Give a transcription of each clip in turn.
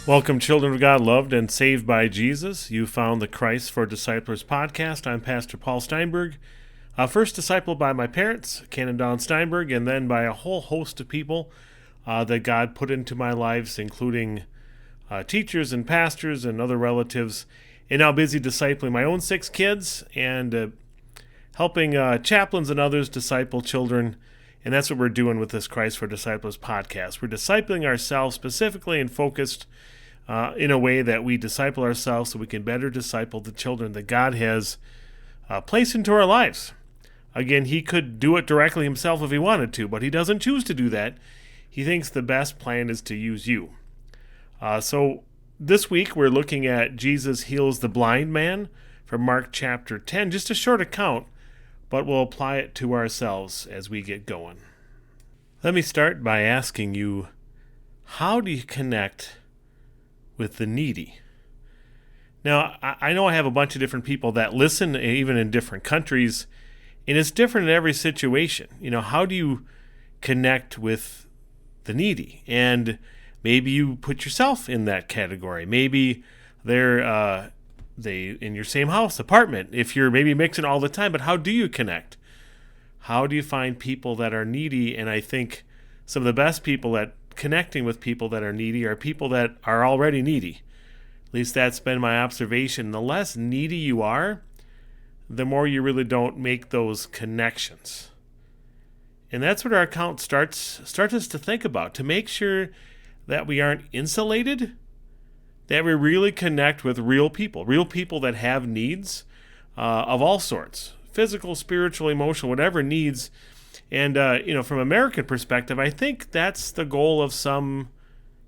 Welcome, children of God, loved and saved by Jesus. You found the Christ for Disciplers podcast. I'm Pastor Paul Steinberg, first discipled by my parents, Ken and Don Steinberg, and then by a whole host of people that God put into my lives, including teachers and pastors and other relatives, and now busy discipling my own 6 kids and helping chaplains and others disciple children. And that's what we're doing with this Christ for Disciplers podcast. We're discipling ourselves specifically and focused in a way that we disciple ourselves so we can better disciple the children that God has placed into our lives. Again, he could do it directly himself if he wanted to, but he doesn't choose to do that. He thinks the best plan is to use you. So this week we're looking at Jesus heals the blind man from Mark chapter 10, just a short account, but we'll apply it to ourselves as we get going. Let me start by asking you, how do you connect with the needy? Now, I know I have a bunch of different people that listen, even in different countries, and it's different in every situation. How do you connect with the needy? And maybe you put yourself in that category. Maybe they're in your same house, apartment, if you're maybe mixing all the time, but how do you connect? How do you find people that are needy? And I think some of the best people at connecting with people that are needy are people that are already needy. At least that's been my observation. The less needy you are, the more you really don't make those connections. And that's what our account starts us to think about, to make sure that we aren't insulated, that we really connect with real people that have needs of all sorts, physical, spiritual, emotional, whatever needs. And, from American perspective, I think that's the goal of some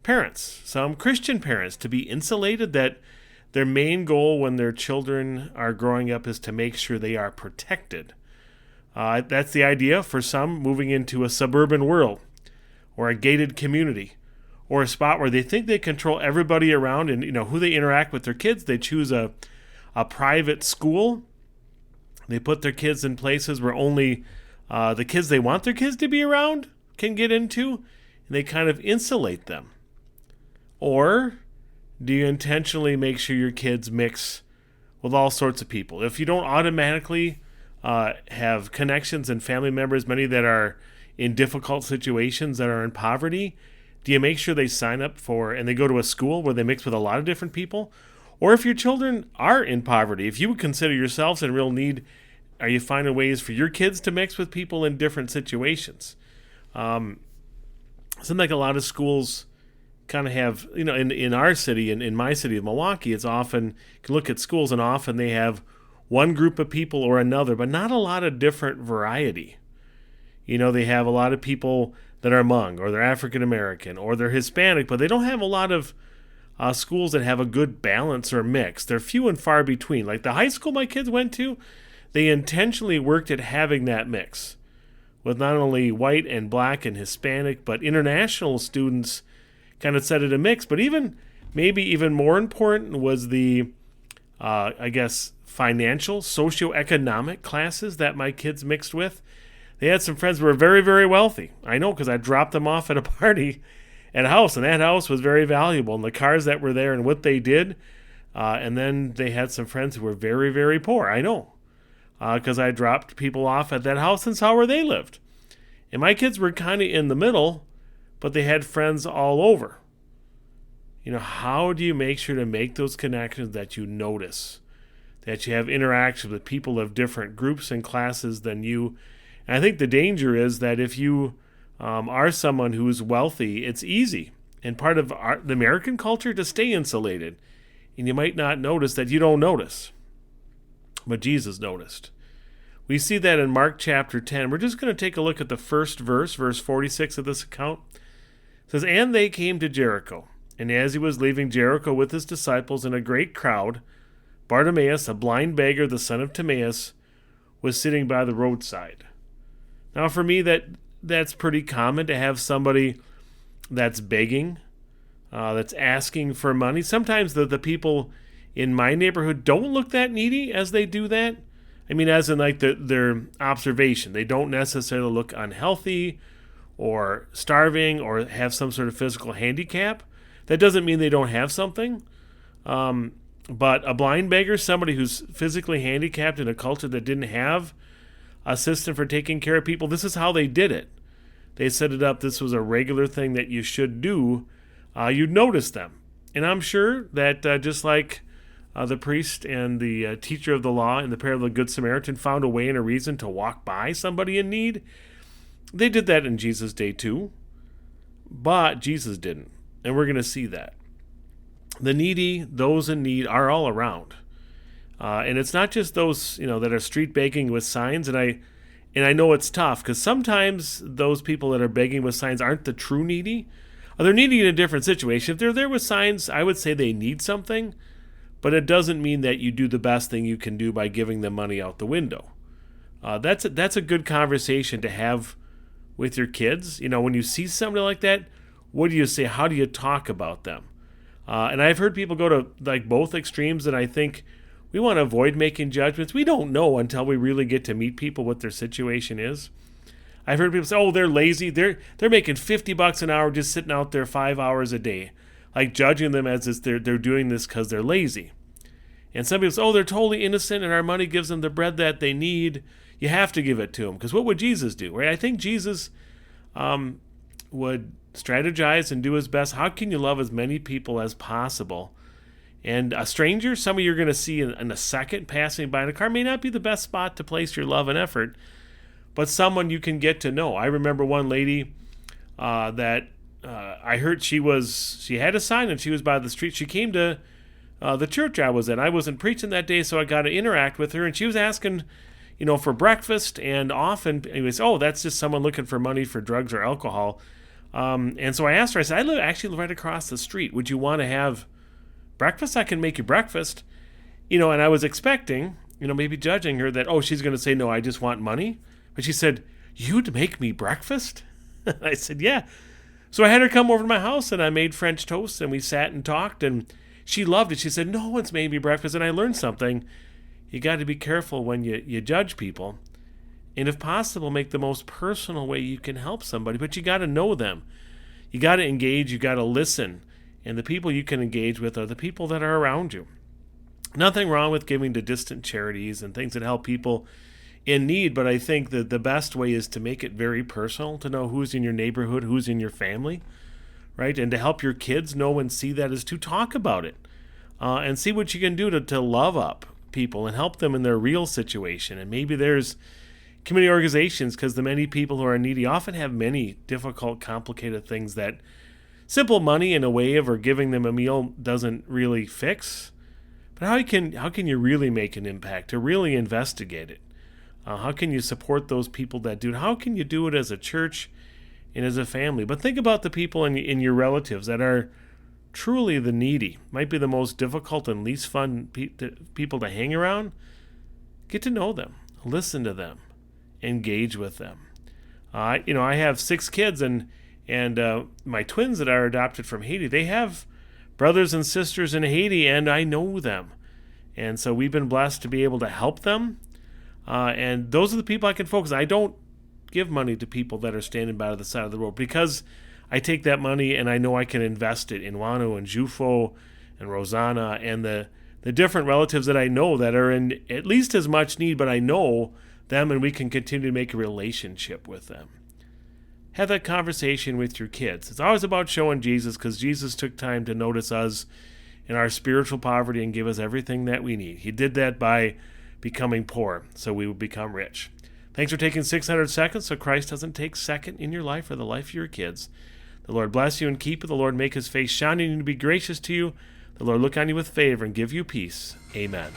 parents, some Christian parents, to be insulated, that their main goal when their children are growing up is to make sure they are protected. That's the idea for some moving into a suburban world or a gated community or a spot where they think they control everybody around and, who they interact with their kids. They choose a private school. They put their kids in places where only the kids they want their kids to be around can get into, and they kind of insulate them. Or do you intentionally make sure your kids mix with all sorts of people? If you don't automatically have connections and family members, many that are in difficult situations, that are in poverty, do you make sure they sign up for and they go to a school where they mix with a lot of different people? Or if your children are in poverty, if you would consider yourselves in real need, are you finding ways for your kids to mix with people in different situations? Seems like a lot of schools kind of have, in our city, in my city of Milwaukee, it's often, you can look at schools and often they have one group of people or another, but not a lot of different variety. They have a lot of people that are Hmong, or they're African American, or they're Hispanic, but they don't have a lot of schools that have a good balance or mix. They're few and far between. Like the high school my kids went to, they intentionally worked at having that mix with not only white and black and Hispanic, but international students kind of set it a mix. But maybe even more important was the, financial, socioeconomic classes that my kids mixed with. They had some friends who were very, very wealthy. I know, because I dropped them off at a party at a house, and that house was very valuable, and the cars that were there and what they did. And then they had some friends who were very, very poor. I know, because I dropped people off at that house and saw where they lived. And my kids were kind of in the middle, but they had friends all over. How do you make sure to make those connections that you notice, that you have interactions with people of different groups and classes than you? And I think the danger is that if you are someone who is wealthy, it's easy and part of the American culture to stay insulated. And you might not notice that you don't notice. But Jesus noticed. We see that in Mark chapter 10. We're just going to take a look at the first verse 46 of this account. It says, "And they came to Jericho. And as he was leaving Jericho with his disciples and a great crowd, Bartimaeus, a blind beggar, the son of Timaeus, was sitting by the roadside." Now for me, that's pretty common to have somebody that's begging, that's asking for money. Sometimes the people in my neighborhood don't look that needy as they do that. I mean, as in like their observation. They don't necessarily look unhealthy or starving or have some sort of physical handicap. That doesn't mean they don't have something. But a blind beggar, somebody who's physically handicapped in a culture that didn't have a system for taking care of people, this is how they did it. They set it up. This was a regular thing that you should do. You'd notice them. And I'm sure that just like the priest and the teacher of the law and the parable of the Good Samaritan found a way and a reason to walk by somebody in need, they did that in Jesus' day too. But Jesus didn't. And we're going to see that. The needy, those in need, are all around. And it's not just those, that are street begging with signs. And I know it's tough because sometimes those people that are begging with signs aren't the true needy. They're needy in a different situation. If they're there with signs, I would say they need something. But it doesn't mean that you do the best thing you can do by giving them money out the window. That's a good conversation to have with your kids. When you see somebody like that, what do you say? How do you talk about them? And I've heard people go to like both extremes, and I think we want to avoid making judgments. We don't know until we really get to meet people what their situation is. I've heard people say, "Oh, they're lazy. They're making $50 an hour just sitting out there 5 hours a day," like judging them as if they're doing this because they're lazy. And some people say, "Oh, they're totally innocent, and our money gives them the bread that they need." You have to give it to them because what would Jesus do, right? I think Jesus would strategize and do his best. How can you love as many people as possible? And a stranger, some of you are going to see in a second passing by in a car, may not be the best spot to place your love and effort, but someone you can get to know. I remember one lady that I heard she had a sign and she was by the street. She came to the church I was in. I wasn't preaching that day, so I got to interact with her, and she was asking, for breakfast, and often it was, "Oh, that's just someone looking for money for drugs or alcohol." And so I asked her, I said, "I actually live right across the street. Would you want to have breakfast? I can make you breakfast." And I was expecting, maybe judging her that, oh, she's going to say, "No, I just want money." But she said, "You'd make me breakfast?" I said, "Yeah." So I had her come over to my house, and I made French toast, and we sat and talked, and she loved it. She said, "No one's made me breakfast." And I learned something. You got to be careful when you judge people. And if possible, make the most personal way you can help somebody. But you got to know them. You got to engage. You got to listen. And the people you can engage with are the people that are around you. Nothing wrong with giving to distant charities and things that help people in need. But I think that the best way is to make it very personal, to know who's in your neighborhood, who's in your family, right? And to help your kids know and see that is to talk about it and see what you can do to love up people and help them in their real situation. And maybe there's community organizations, because the many people who are needy often have many difficult, complicated things that simple money in a wave or giving them a meal doesn't really fix. But how can you really make an impact, to really investigate it? How can you support those people that do it? How can you do it as a church and as a family? But think about the people in your relatives that are truly the needy. Might be the most difficult and least fun people to hang around. Get to know them. Listen to them. Engage with them. I have 6 kids, and my twins that are adopted from Haiti, they have brothers and sisters in Haiti, and I know them. And so we've been blessed to be able to help them. And those are the people I can focus on. I don't give money to people that are standing by the side of the road, because I take that money and I know I can invest it in Wanu and Jufo and Rosanna and the different relatives that I know that are in at least as much need, but I know them, and we can continue to make a relationship with them. Have that conversation with your kids. It's always about showing Jesus, because Jesus took time to notice us in our spiritual poverty and give us everything that we need. He did that by becoming poor so we would become rich. Thanks for taking 600 seconds so Christ doesn't take second in your life or the life of your kids. The Lord bless you and keep you. The Lord make his face shine on you and be gracious to you. The Lord look on you with favor and give you peace. Amen.